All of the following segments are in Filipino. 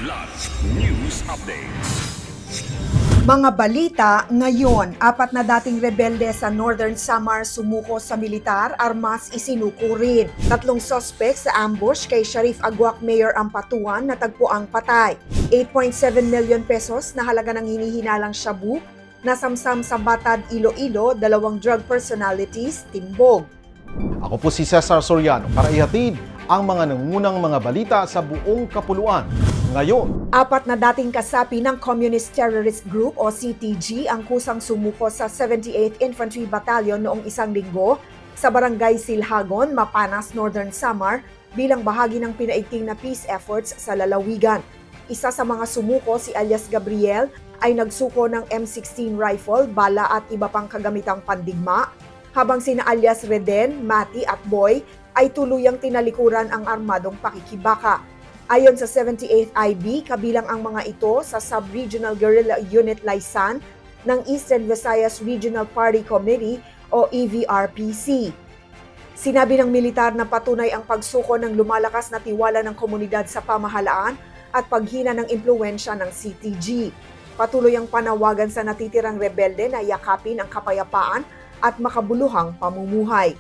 Kidlat News Updates. Mga balita ngayon, 4 na dating rebelde sa Northern Samar sumuko sa militar, armas isinuko rin. 3 sospek sa ambush kay Sharif Aguac Mayor Ampatuan natagpuang patay. 8.7 million pesos na halaga ng hinihinalang shabu nasamsam sa Batad, Iloilo, 2 drug personalities, timbog. Ako po si Cesar Soriano para ihatid ang mga nangungunang mga balita sa buong kapuluan. Ngayon, 4 na dating kasapi ng Communist Terrorist Group o CTG ang kusang sumuko sa 78th Infantry Battalion noong 1 linggo sa Barangay Silhagon, Mapanas, Northern Samar bilang bahagi ng pinaigting na peace efforts sa lalawigan. Isa sa mga sumuko, si alias Gabriel, ay nagsuko ng M16 rifle, bala at iba pang kagamitang pandigma, habang sina alias Reden, Mati at Boy ay tuluyang tinalikuran ang armadong pakikibaka. Ayon sa 78th IB, kabilang ang mga ito sa Sub-Regional Guerrilla Unit Laisan ng Eastern Visayas Regional Party Committee o EVRPC. Sinabi ng militar na patunay ang pagsuko ng lumalakas na tiwala ng komunidad sa pamahalaan at paghina ng impluwensya ng CTG. Patuloy ang panawagan sa natitirang rebelde na yakapin ang kapayapaan at makabuluhang pamumuhay.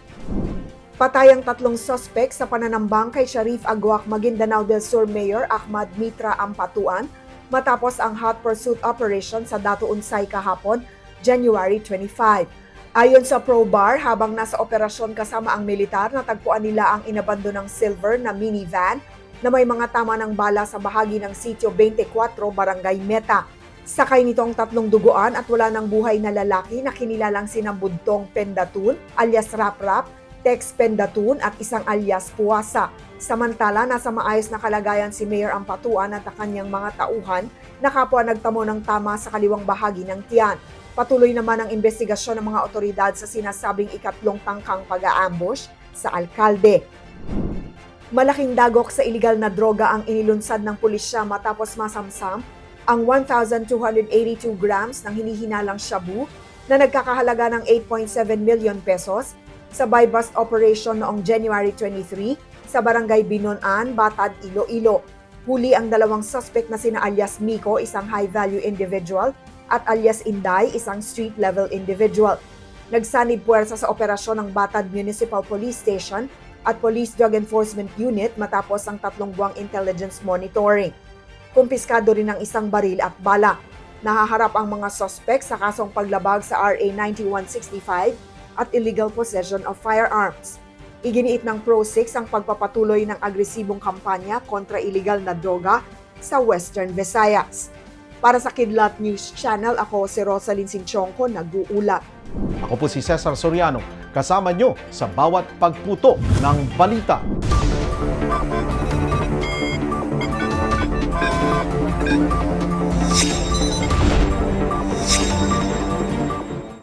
Patay ang 3 sospek sa pananambang kay Sharif Aguac Maguindanao del Sur Mayor Ahmad Mitra Ampatuan matapos ang hot pursuit operation sa Dato Unsay kahapon, January 25. Ayon sa ProBar, habang nasa operasyon kasama ang militar, natagpuan nila ang inabandonang silver na minivan na may mga tama ng bala sa bahagi ng Sitio 24, Barangay Meta. Sakay nitong 3 duguan at wala ng buhay na lalaki na kinilalang sina Budtong Pendatun alias Raprap, Tex Pendatun at isang alias Puwasa. Samantala, nasa maayos na kalagayan si Mayor Ampatuan at ang kanyang mga tauhan na kapwa nagtamo ng tama sa kaliwang bahagi ng tiyan. Patuloy naman ang investigasyon ng mga otoridad sa sinasabing ikatlong tangkang pag-aambush sa alkalde. Malaking dagok sa iligal na droga ang inilunsad ng pulisya matapos masamsam ang 1,282 grams ng hinihinalang shabu na nagkakahalaga ng 8.7 million pesos sa buy-bust operation noong January 23 sa Barangay Binonan, Batad, Iloilo. Huli ang 2 suspect na sina alias Miko, isang high-value individual, at alias Inday, isang street-level individual. Nagsanib puwersa sa operasyon ng Batad Municipal Police Station at Police Drug Enforcement Unit matapos ang 3 buwang intelligence monitoring. Kumpiskado rin ang isang baril at bala. Nahaharap ang mga suspect sa kasong paglabag sa RA 9165 at illegal possession of firearms. Iginiit ng Pro-6 ang pagpapatuloy ng agresibong kampanya kontra illegal na droga sa Western Visayas. Para sa Kidlat News Channel, ako si Rosalyn Sinchonco, nag-uulat. ako po si Cesar Soriano, kasama nyo sa bawat pagputo ng balita.